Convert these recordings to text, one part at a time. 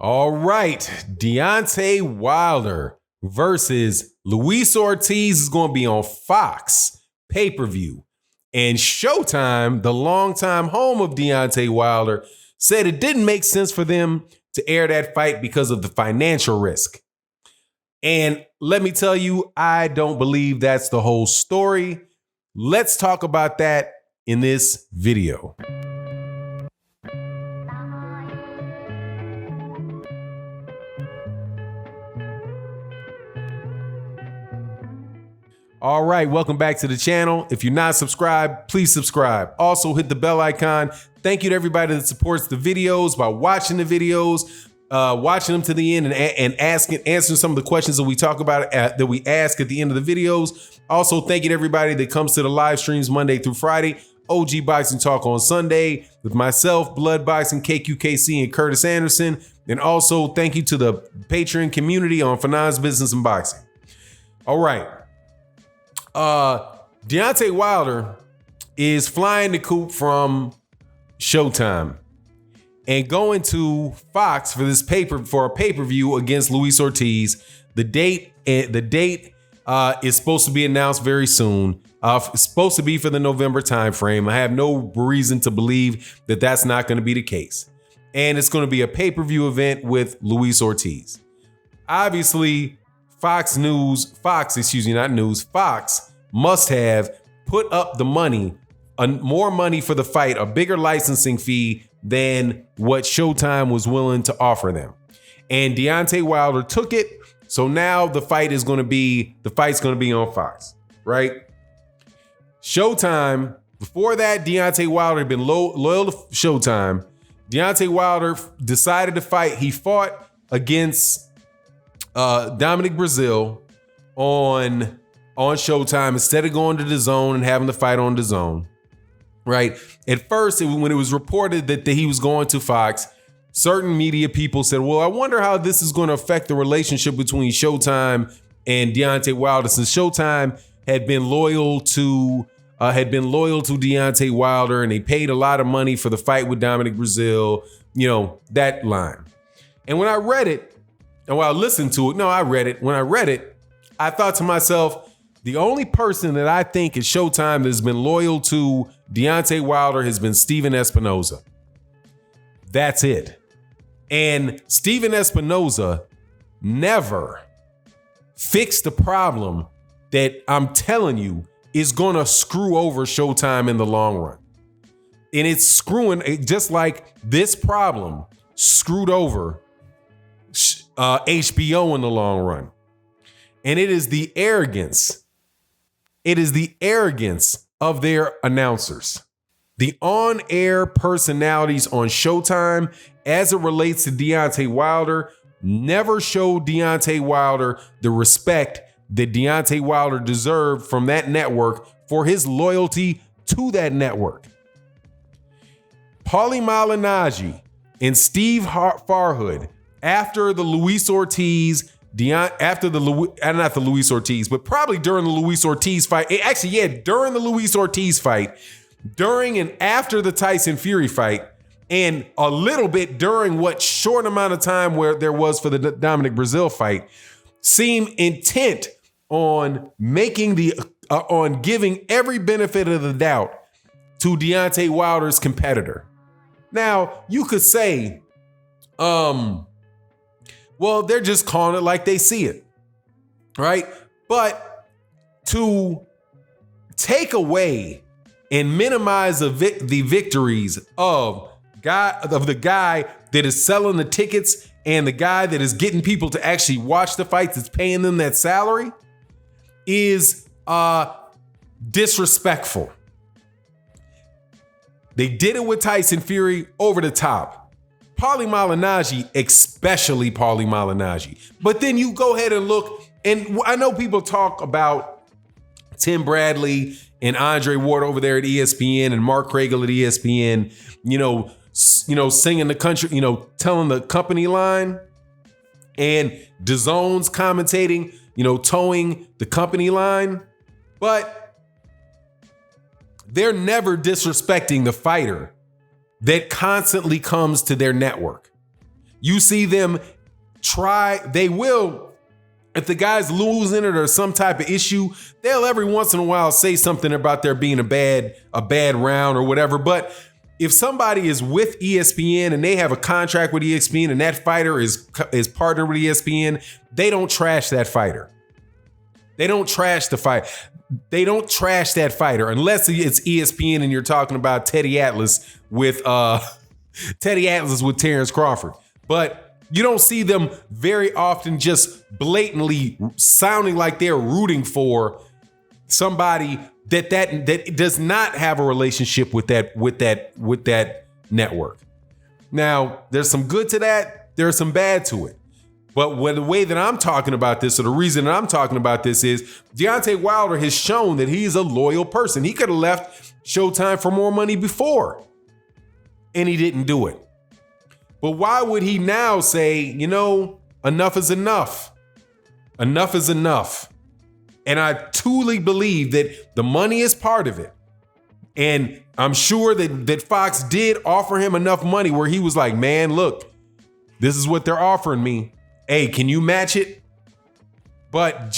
All right, Deontay Wilder versus Luis Ortiz is going to be on Fox pay-per-view. And Showtime, the longtime home of Deontay Wilder, said it didn't make sense for them to air that fight because of the financial risk. And let me tell you, I don't believe that's the whole story. Let's talk about that in this video. All right, welcome back to the channel. If you're not subscribed, please subscribe. Also hit the bell icon. Thank you to everybody that supports the videos by watching the videos, watching them to the end and answering some of the questions that we talk about that we ask at the end of the videos. Also, thank you to everybody that comes to the live streams Monday through Friday. OG Boxing Talk on Sunday with myself, Blood Boxing, KQKC, and Curtis Anderson. And also thank you to the Patreon community on Finance, Business, and Boxing. All right. Deontay Wilder is flying the coop from Showtime and going to Fox for this for a pay-per-view against Luis Ortiz. The date is supposed to be announced very soon. It's supposed to be for the November timeframe. I have no reason to believe that that's not going to be the case. And it's going to be a pay-per-view event with Luis Ortiz. Obviously, Fox must have put up the money, more money for the fight, a bigger licensing fee than what Showtime was willing to offer them. And Deontay Wilder took it. So now the fight's going to be on Fox, right? Showtime, before that, Deontay Wilder had been loyal to Showtime. Deontay Wilder decided to fight. He fought against Dominic Breazeale on Showtime instead of going to DAZN and having the fight on DAZN, right? At first, when it was reported that he was going to Fox, certain media people said, well, I wonder how this is going to affect the relationship between Showtime and Deontay Wilder, since Showtime had been loyal to Deontay Wilder and they paid a lot of money for the fight with Dominic Breazeale, that line. And when I read it, and when I listened to it, when I read it, I thought to myself, the only person that I think at Showtime that has been loyal to Deontay Wilder has been Steven Espinoza. That's it. And Steven Espinoza never fixed the problem that I'm telling you is going to screw over Showtime in the long run. And it's screwing, just like this problem screwed over HBO in the long run. And it is the arrogance. It is the arrogance of their announcers. The on-air personalities on Showtime, as it relates to Deontay Wilder, never showed Deontay Wilder the respect that Deontay Wilder deserved from that network for his loyalty to that network. Paulie Malignaggi and Steve Farhood, after the Luis Ortiz, not the Luis Ortiz, but probably during the Luis Ortiz fight. During the Luis Ortiz fight, during and after the Tyson Fury fight, and a little bit during what short amount of time where there was for the Dominic Breazeale fight, seem intent on on giving every benefit of the doubt to Deontay Wilder's competitor. Now, you could say, well, they're just calling it like they see it, right? But to take away and minimize the victories of the guy that is selling the tickets and the guy that is getting people to actually watch the fights, that's paying them that salary, is disrespectful. They did it with Tyson Fury, over the top. Paulie Malignaggi, especially Paulie Malignaggi. But then you go ahead and look, and I know people talk about Tim Bradley and Andre Ward over there at ESPN and Mark Cragle at ESPN, singing the country, telling the company line, and DAZN's commentating, towing the company line. But they're never disrespecting the fighter that constantly comes to their network. You see them they will, if the guy's losing it or some type of issue, they'll every once in a while say something about there being a bad round or whatever. But if somebody is with ESPN and they have a contract with ESPN and that fighter is partnered with ESPN, they don't trash that fighter. They don't trash the fight. They don't trash that fighter unless it's ESPN and you're talking about Teddy Atlas with Terrence Crawford. But you don't see them very often just blatantly sounding like they're rooting for somebody that does not have a relationship with that network. Now, there's some good to that. There's some bad to it. But the way that I'm talking about this, or the reason that I'm talking about this is Deontay Wilder has shown that he's a loyal person. He could have left Showtime for more money before, and he didn't do it. But why would he now say, enough is enough? Enough is enough. And I truly believe that the money is part of it. And I'm sure that Fox did offer him enough money where he was like, man, look, this is what they're offering me. Hey, can you match it? But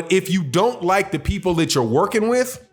if you don't like the people that you're working with,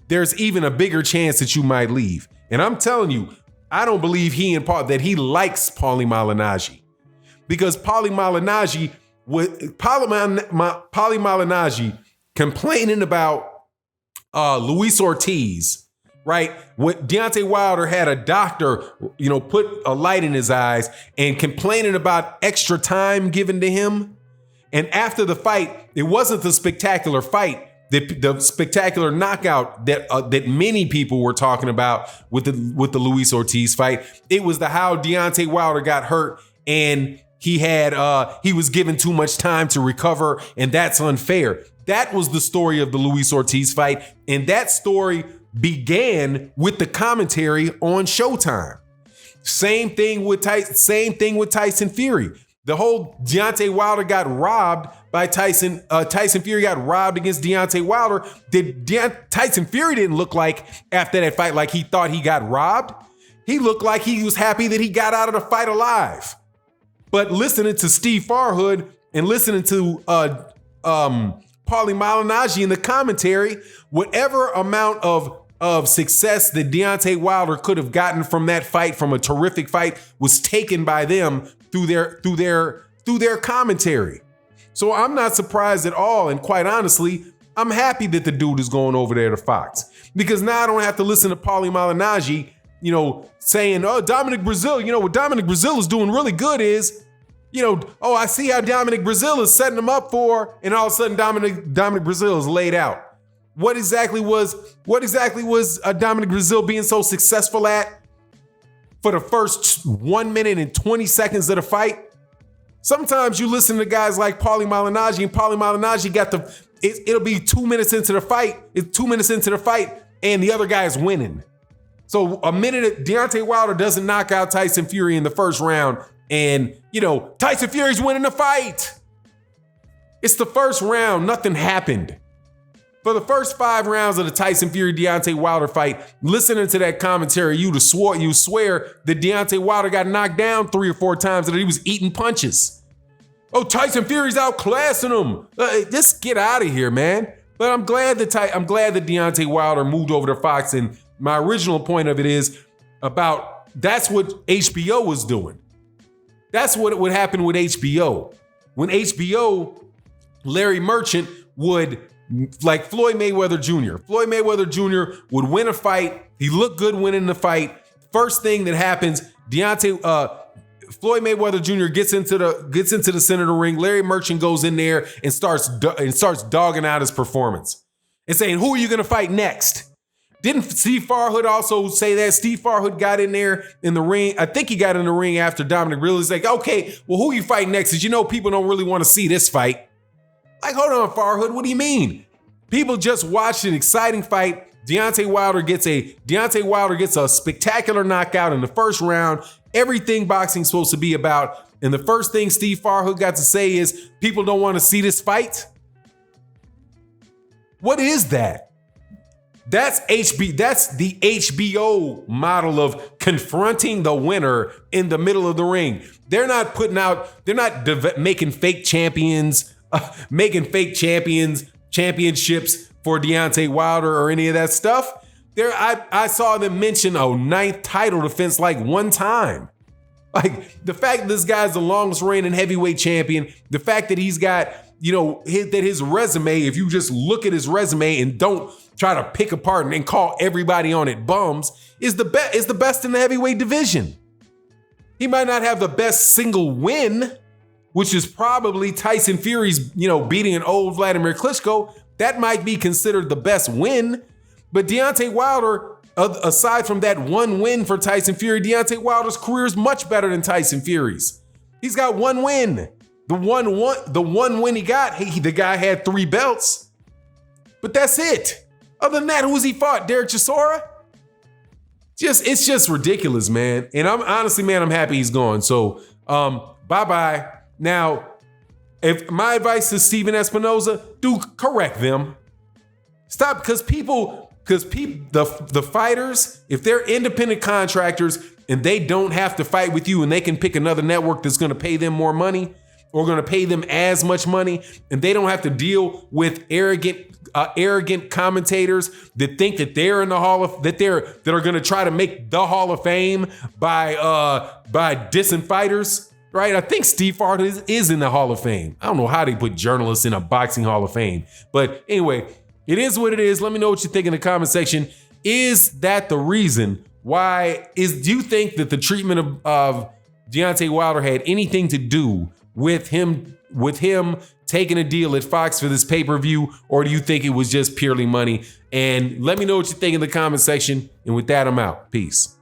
there's even a bigger chance that you might leave. And I'm telling you, I don't believe that he likes Paulie Malignaggi, because Paulie Malignaggi complaining about Luis Ortiz, right? What Deontay Wilder had a doctor, put a light in his eyes and complaining about extra time given to him. And after the fight, it wasn't the spectacular fight, the spectacular knockout that many people were talking about with the Luis Ortiz fight. It was how Deontay Wilder got hurt and he was given too much time to recover, and that's unfair. That was the story of the Luis Ortiz fight, and that story began with the commentary on Showtime. Same thing with Tyson Fury. The whole Deontay Wilder got robbed by Tyson. Tyson Fury got robbed against Deontay Wilder. Tyson Fury didn't look like after that fight like he thought he got robbed. He looked like he was happy that he got out of the fight alive. But listening to Steve Farhood and listening to Paulie Malignaggi in the commentary, whatever amount of success that Deontay Wilder could have gotten from that fight, from a terrific fight, was taken by them through their commentary. So I'm not surprised at all, and quite honestly, I'm happy that the dude is going over there to Fox, because now I don't have to listen to Paulie Malignaggi, saying, "Oh, Dominic Breazeale, what Dominic Breazeale is doing really good is, I see how Dominic Breazeale is setting him up for," and all of a sudden Dominic Breazeale is laid out. What exactly was Dominic Breazeale being so successful at for the first 1 minute and 20 seconds of the fight? Sometimes you listen to guys like Paulie Malignaggi, and Paulie Malignaggi it'll be 2 minutes into the fight. It's 2 minutes into the fight, and the other guy is winning. So a minute, Deontay Wilder doesn't knock out Tyson Fury in the first round, and Tyson Fury's winning the fight. It's the first round, nothing happened. For the first 5 rounds of the Tyson Fury Deontay Wilder fight, listening to that commentary, you swear that Deontay Wilder got knocked down 3 or 4 times and that he was eating punches. Oh, Tyson Fury's outclassing him. Just get out of here, man. But I'm glad that Deontay Wilder moved over to Fox, and my original point of it is that's what HBO was doing. That's what would happen with HBO. When HBO, Larry Merchant would, like Floyd Mayweather Jr. Floyd Mayweather Jr. would win a fight. He looked good winning the fight. First thing that happens, Floyd Mayweather Jr. gets into the center of the ring. Larry Merchant goes in there and starts dogging out his performance and saying, "Who are you going to fight next?" Didn't Steve Farhood also say that? Steve Farhood got in there in the ring. I think he got in the ring after Dominic really was like, "Okay, well, who you fight next? Because people don't really want to see this fight." Like, hold on, Farhood, what do you mean? People just watched an exciting fight. Deontay Wilder gets a spectacular knockout in the first round. Everything boxing's supposed to be about. And the first thing Steve Farhood got to say is, people don't want to see this fight. What is that? That's the HBO model of confronting the winner in the middle of the ring. They're not making fake championships for Deontay Wilder or any of that stuff. I saw them mention a ninth title defense like one time. Like the fact that this guy's the longest reigning heavyweight champion, the fact that he's got, his resume, if you just look at his resume and don't try to pick apart and call everybody on it bums, is the best in the heavyweight division. He might not have the best single win, which is probably Tyson Fury's, beating an old Vladimir Klitschko. That might be considered the best win. But Deontay Wilder, aside from that one win for Tyson Fury, Deontay Wilder's career is much better than Tyson Fury's. He's got one win. The one win he got, the guy had 3 belts. But that's it. Other than that, who's he fought? Derek Chisora? It's just ridiculous, man. And I'm happy he's gone. So, bye-bye. Now, if my advice to Steven Espinoza, do correct them. Stop, because the fighters, if they're independent contractors and they don't have to fight with you and they can pick another network that's going to pay them more money or going to pay them as much money, and they don't have to deal with arrogant commentators that think that they're in the that are going to try to make the Hall of Fame by dissing fighters, right? I think Steve Fart is in the Hall of Fame. I don't know how they put journalists in a boxing Hall of Fame, but anyway, it is what it is. Let me know what you think in the comment section. Is that the reason why? Do you think that the treatment of Deontay Wilder had anything to do with him taking a deal at Fox for this pay-per-view, or do you think it was just purely money? And let me know what you think in the comment section. And with that, I'm out. Peace.